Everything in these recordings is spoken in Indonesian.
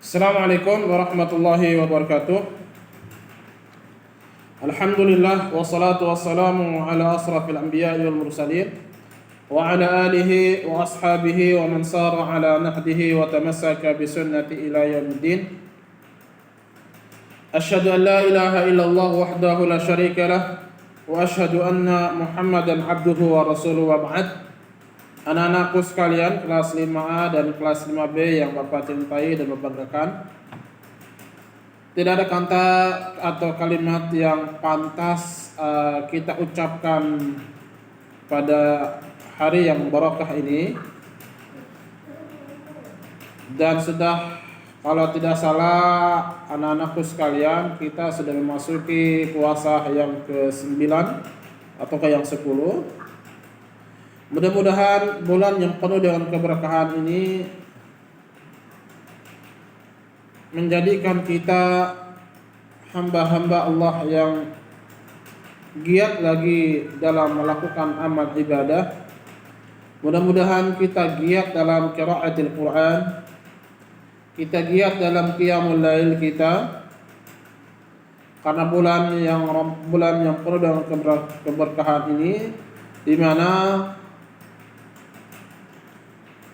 Assalamualaikum warahmatullahi wabarakatuh. Alhamdulillah wassalatu wassalamu ala asrafil anbiya'i wal mursalin wa ala alihi wa ashabihi wa man sara ala nahdihi wa tamassaka bi sunnati ila yaumiddin. Asyhadu an la ilaha illallah wahdahu la syarika lah wa asyhadu anna Muhammadan abduhu wa rasuluhu wa ba'd. Anak-anakku sekalian, kelas 5A dan kelas 5B yang Bapak cintai dan Bapak banggakan, tidak ada kata atau kalimat yang pantas kita ucapkan pada hari yang barakah ini. Dan sudah, kalau tidak salah anak-anakku sekalian, kita sudah memasuki puasa yang ke-9 atau ke yang 10. Mudah-mudahan bulan yang penuh dengan keberkahan ini menjadikan kita hamba-hamba Allah yang giat lagi dalam melakukan amal ibadah. Mudah-mudahan kita giat dalam qiraatil Quran, kita giat dalam qiyamul lail kita, karena bulan yang penuh dengan keberkahan ini, di mana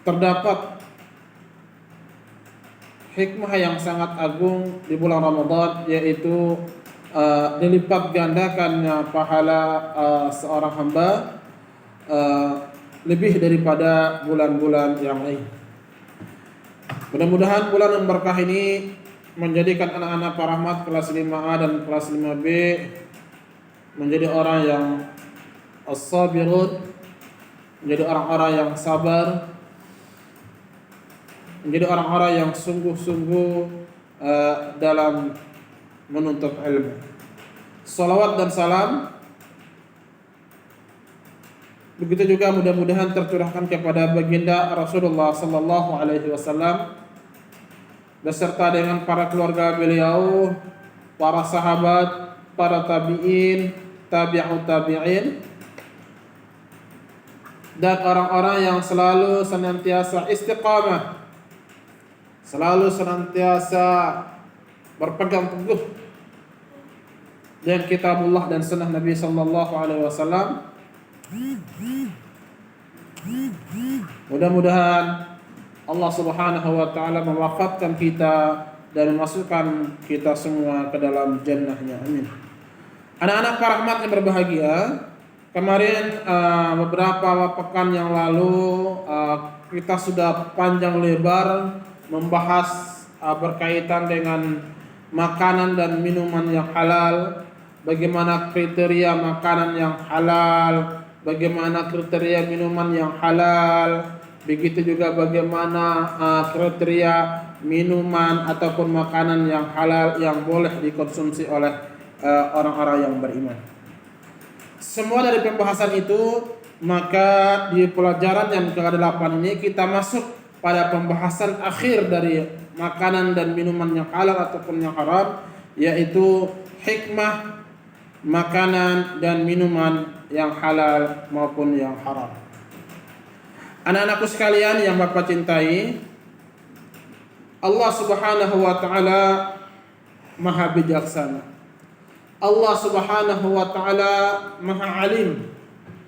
terdapat hikmah yang sangat agung di bulan Ramadan, yaitu dilipat gandakannya pahala seorang hamba lebih daripada bulan-bulan yang lain. Mudah-mudahan bulan yang berkah ini menjadikan anak-anak Pak Rahmat kelas 5A dan kelas 5B menjadi orang yang as-sabirun, menjadi orang-orang yang sabar, menjadi orang-orang yang sungguh-sungguh dalam menuntut ilmu. Salawat dan salam begitu juga mudah-mudahan tercurahkan kepada baginda Rasulullah sallallahu alaihi wasallam beserta dengan para keluarga beliau, para sahabat, para tabi'in, tabi'ut tabi'in, dan orang-orang yang selalu senantiasa istiqamah, selalu senantiasa berpegang teguh dengan kitabullah dan sunnah Nabi sallallahu alaihi wasallam. Mudah-mudahan Allah Subhanahu wa taala mewafatkan kita dan memasukkan kita semua ke dalam jannahnya. Amin. Anak-anak Pak Rahmat yang berbahagia, kemarin beberapa pekan yang lalu kita sudah panjang lebar membahas berkaitan dengan makanan dan minuman yang halal, bagaimana kriteria makanan yang halal, bagaimana kriteria minuman yang halal, begitu juga bagaimana kriteria minuman ataupun makanan yang halal yang boleh dikonsumsi oleh orang-orang yang beriman. Semua dari pembahasan itu, maka di pelajaran yang ke-8 ini kita masuk pada pembahasan akhir dari makanan dan minuman yang halal ataupun yang haram, yaitu hikmah makanan dan minuman yang halal maupun yang haram. Anak-anakku sekalian yang Bapak cintai, Allah Subhanahu wa taala Maha bijaksana. Allah Subhanahu wa taala Maha alim,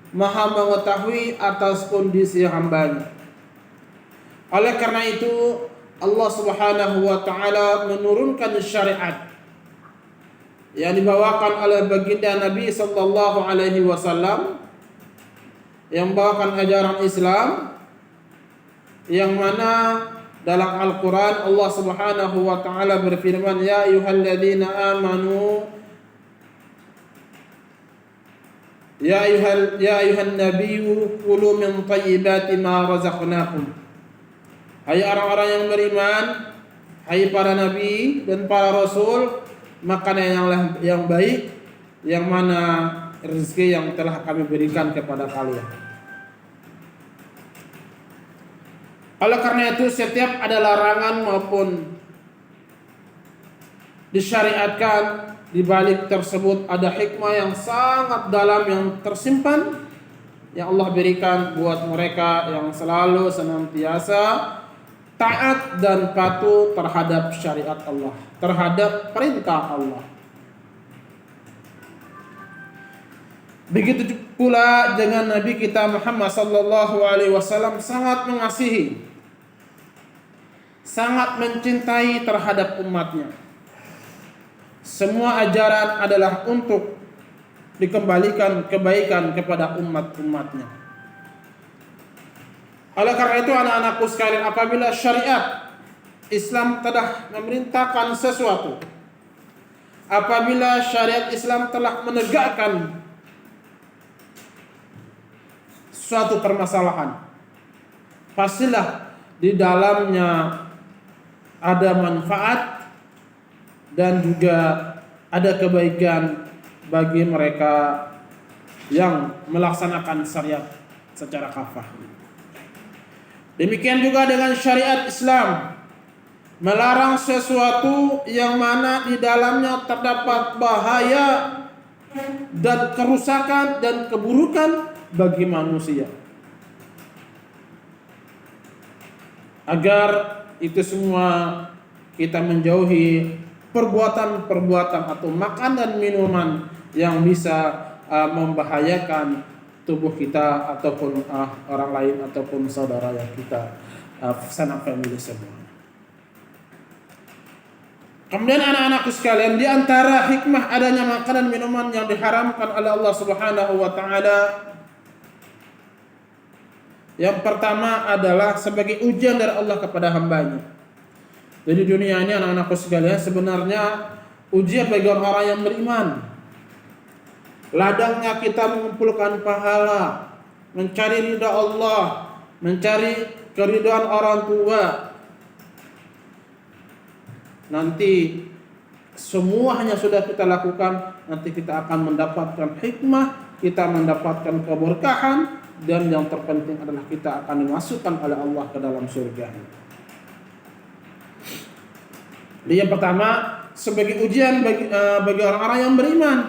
Maha mengetahui atas kondisi hambanya. Oleh karena itu Allah Subhanahu wa taala menurunkan syariat yang dibawakan oleh baginda Nabi sallallahu alaihi wasallam, yang membawakan ajaran Islam, yang mana dalam Al-Qur'an Allah Subhanahu wa taala berfirman, ya ayyuhalladzina amanu ya ayyuhan nabiyyu kulu min thayyibati ma razaqnakum. Hai orang-orang yang beriman, hai para nabi dan para rasul, makanan yang baik yang mana rezeki yang telah kami berikan kepada kalian. Oleh karena itu setiap ada larangan maupun disyariatkan, di balik tersebut ada hikmah yang sangat dalam yang tersimpan yang Allah berikan buat mereka yang selalu senantiasa taat dan patuh terhadap syariat Allah, terhadap perintah Allah. Begitu pula dengan Nabi kita Muhammad sallallahu alaihi wasallam sangat mengasihi, sangat mencintai terhadap umatnya. Semua ajaran adalah untuk dikembalikan kebaikan kepada umat-umatnya. Oleh karena itu anak-anakku sekalian, apabila syariat Islam telah memerintahkan sesuatu, apabila syariat Islam telah menegakkan suatu permasalahan, pastilah di dalamnya ada manfaat dan juga ada kebaikan bagi mereka yang melaksanakan syariat secara kafah. Demikian juga dengan syariat Islam, melarang sesuatu yang mana di dalamnya terdapat bahaya dan kerusakan dan keburukan bagi manusia, agar itu semua kita menjauhi perbuatan-perbuatan atau makan dan minuman yang bisa membahayakan tubuh kita ataupun orang lain ataupun saudara yang kita sanak family semua. Kemudian anak-anakku sekalian, di antara hikmah adanya makanan minuman yang diharamkan oleh Allah Subhanahu wa taala, yang pertama adalah sebagai ujian dari Allah kepada hambanya. Jadi dunia ini anak-anakku sekalian sebenarnya ujian bagi orang-orang yang beriman. Ladangnya kita mengumpulkan pahala, mencari ridha Allah, mencari keridhaan orang tua. Nanti semuanya sudah kita lakukan, nanti kita akan mendapatkan hikmah, kita mendapatkan keberkahan, dan yang terpenting adalah kita akan dimasukkan oleh Allah ke dalam surga. Jadi yang pertama sebagai ujian bagi orang-orang yang beriman.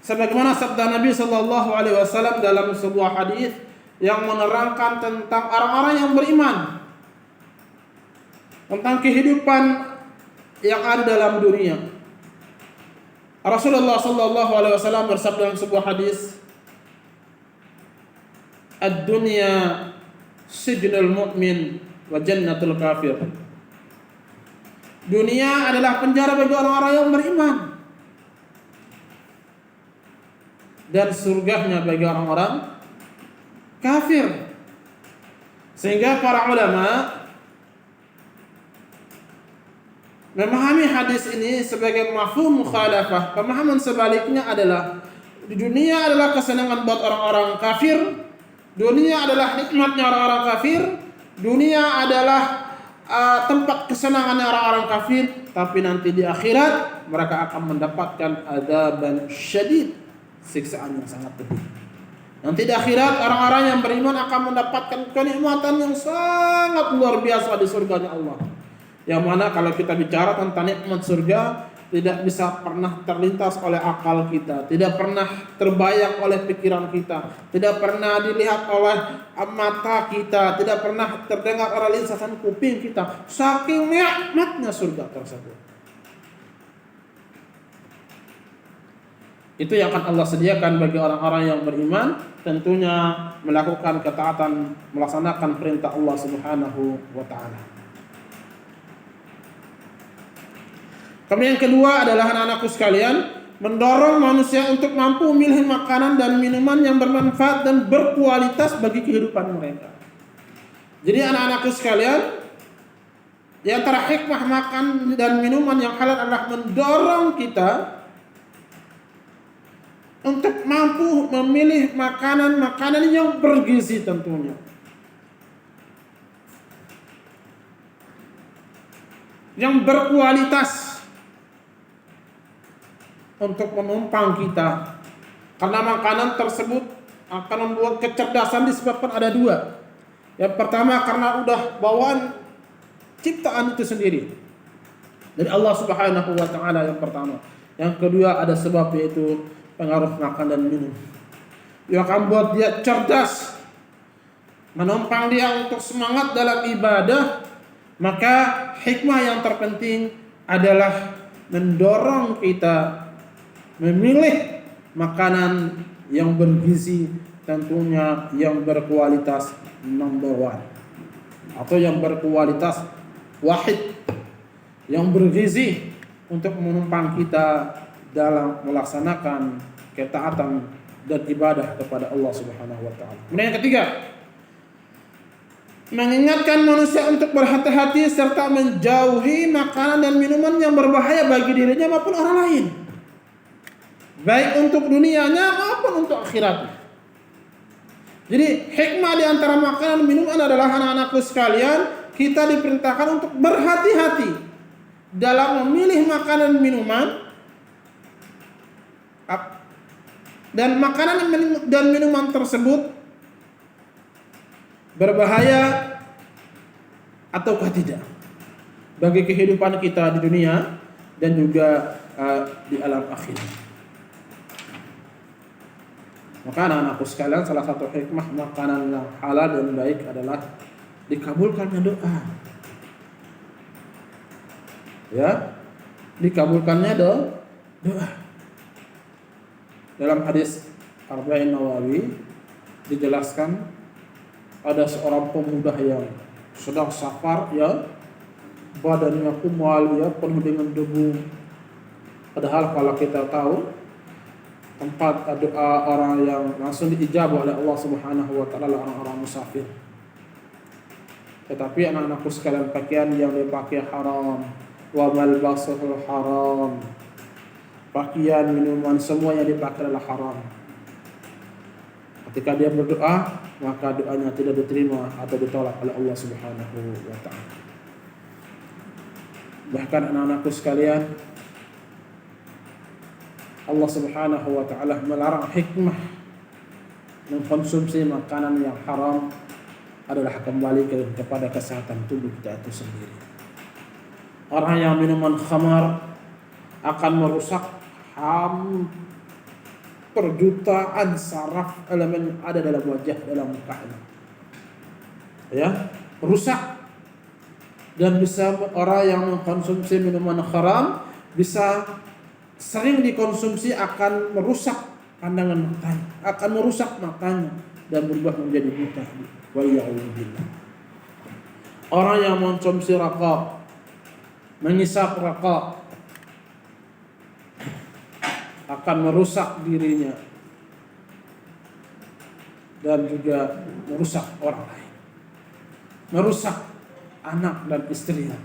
Sebagaimana sabda Nabi sallallahu alaihi wasallam dalam sebuah hadis yang menerangkan tentang orang-orang yang beriman, tentang kehidupan yang ada dalam dunia. Rasulullah sallallahu alaihi wasallam bersabda dalam sebuah hadis, "Ad-dunya sijnul mu'min wa jannatul kafir." Dunia adalah penjara bagi orang-orang yang beriman dan surganya bagi orang-orang kafir. Sehingga para ulama memahami hadis ini sebagai mafhum mukhalafah. Pemahaman sebaliknya adalah di dunia adalah kesenangan buat orang-orang kafir, dunia adalah nikmatnya orang-orang kafir, dunia adalah tempat kesenangan orang-orang kafir, tapi nanti di akhirat mereka akan mendapatkan adzaban syadid, siksaan yang sangat pedih. Nanti di akhirat orang-orang yang beriman akan mendapatkan kenikmatan yang sangat luar biasa di surganya Allah. Yang mana kalau kita bicara tentang nikmat surga, tidak bisa pernah terlintas oleh akal kita, tidak pernah terbayang oleh pikiran kita, tidak pernah dilihat oleh mata kita, tidak pernah terdengar oleh lisan kuping kita, saking nikmatnya surga tersebut. Itu yang akan Allah sediakan bagi orang-orang yang beriman, tentunya melakukan ketaatan, melaksanakan perintah Allah Subhanahu wa taala. Kemudian yang kedua adalah anak-anakku sekalian, mendorong manusia untuk mampu memilih makanan dan minuman yang bermanfaat dan berkualitas bagi kehidupan mereka. Jadi anak-anakku sekalian, di antara hikmah makan dan minuman yang halal adalah mendorong kita untuk mampu memilih makanan-makanan yang bergizi tentunya, yang berkualitas untuk menumpang kita. Karena makanan tersebut akan membuat kecerdasan disebabkan ada dua. Yang pertama karena udah bawaan ciptaan itu sendiri dari Allah Subhanahu wa taala yang pertama. Yang kedua ada sebab, yaitu pengaruh makan dan minum yang akan buat dia cerdas, menumpang dia untuk semangat dalam ibadah, maka hikmah yang terpenting adalah mendorong kita memilih makanan yang bergizi, tentunya yang berkualitas number one atau yang berkualitas wahid, yang bergizi untuk menumpang kita dalam melaksanakan ketaatan dan ibadah kepada Allah Subhanahu wa taala. Kemudian yang ketiga, mengingatkan manusia untuk berhati-hati serta menjauhi makanan dan minuman yang berbahaya bagi dirinya maupun orang lain, baik untuk dunianya maupun untuk akhiratnya. Jadi hikmah di antara makanan dan minuman adalah, anak-anakku sekalian, kita diperintahkan untuk berhati-hati dalam memilih makanan dan minuman, dan makanan dan minuman tersebut berbahaya ataukah tidak bagi kehidupan kita di dunia dan juga di alam akhirat. Maka anak-anakku sekalian, salah satu hikmah makanan yang halal dan baik adalah dikabulkannya doa. Ya, dikabulkannya doa. Dalam hadis Arba'in Nawawi dijelaskan ada seorang pemuda yang sedang safar, ya, badannya kumal, ya, penuh dengan debu. Padahal kalau kita tahu tempat doa orang yang langsung diijabah oleh Allah Subhanahu wa taala orang-orang musafir. Tetapi anak-anakku sekalian, pakaian yang dipakai haram, wa malbasuhu haram. Pakaian, minuman, semua yang dipakai adalah haram. Ketika dia berdoa, maka doanya tidak diterima atau ditolak oleh Allah Subhanahu wa taala. Bahkan anak-anakku sekalian, Allah Subhanahu wa taala melarang hikmah mengkonsumsi makanan yang haram adalah kembali kepada kesehatan tubuh kita itu sendiri. Orang yang minuman khamar akan merusak hampir jutaan saraf elemen yang ada dalam wajah, dalam mukanya. Ya, rusak. Dan bisa orang yang mengkonsumsi minuman haram bisa sering dikonsumsi akan merusak pandangan matanya, akan merusak matanya dan berubah menjadi buta. Waliyahulillah. Orang yang mengkonsumsi rokok, mengisap rokok, akan merusak dirinya dan juga merusak orang lain, merusak anak dan istrinya,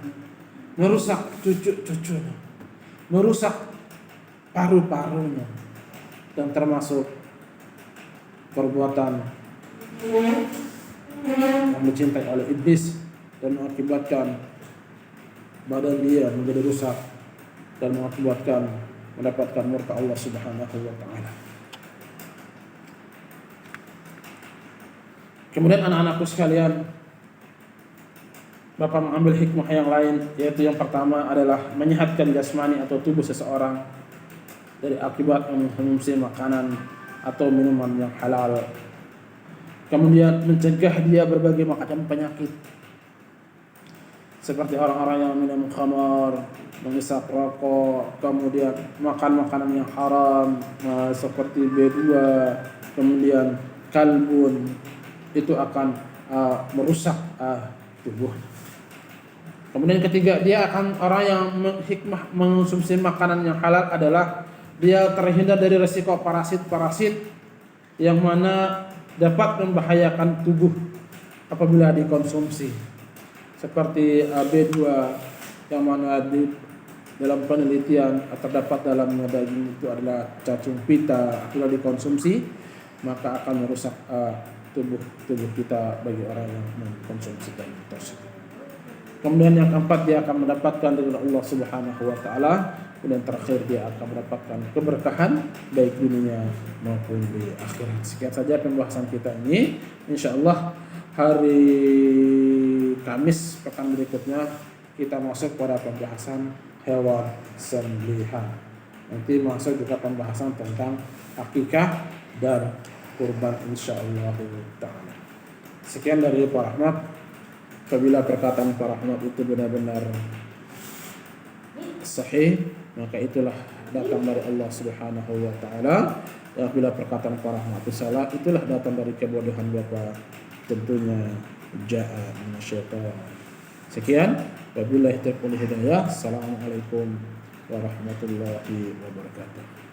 merusak cucu-cucunya, merusak paru-parunya, dan termasuk perbuatan yang dicintai oleh iblis dan mengakibatkan badan dia menjadi rusak dan mengakibatkan mendapatkan murka Allah Subhanahu wa taala. Kemudian anak-anakku sekalian, Bapak mengambil hikmah yang lain, yaitu yang pertama adalah menyehatkan jasmani atau tubuh seseorang dari akibat mengkonsumsi makanan atau minuman yang halal. Kemudian mencegah dia berbagai macam penyakit, seperti orang-orang yang minum khamar, mengisap rokok, kemudian makan makanan yang haram, seperti B2, kemudian kalbun, itu akan merusak tubuh. Kemudian ketiga, dia akan orang yang hikmah mengonsumsi makanan yang halal adalah dia terhindar dari resiko parasit-parasit yang mana dapat membahayakan tubuh apabila dikonsumsi, seperti B2 yang mana dalam penelitian terdapat dalam daging itu adalah cacing pita. Apabila dikonsumsi maka akan merusak tubuh kita bagi orang yang mengkonsumsi daging tersebut. Kemudian yang keempat, dia akan mendapatkan dari Allah Subhanahu wa taala. Dan terakhir, dia akan mendapatkan keberkahan baik di dunia maupun di akhirat. Sekian saja pembahasan kita ini. Insyaallah hari Kamis pekan berikutnya kita masuk pada pembahasan hewan sembelihan. Nanti masuk juga pembahasan tentang akikah dan kurban insyaallah taala. Sekian dari Pak Rahmat. Apabila perkataan Pak Rahmat itu benar-benar sahih, maka itulah datang dari Allah Subhanahu wa taala. Dan apabila perkataan Pak Rahmat itu salah, itulah datang dari kebodohan Bapak, tentunya ja'a minasyaitan. Sekian, wabillahi taufiq wal hidayah. Assalamualaikum warahmatullahi wabarakatuh.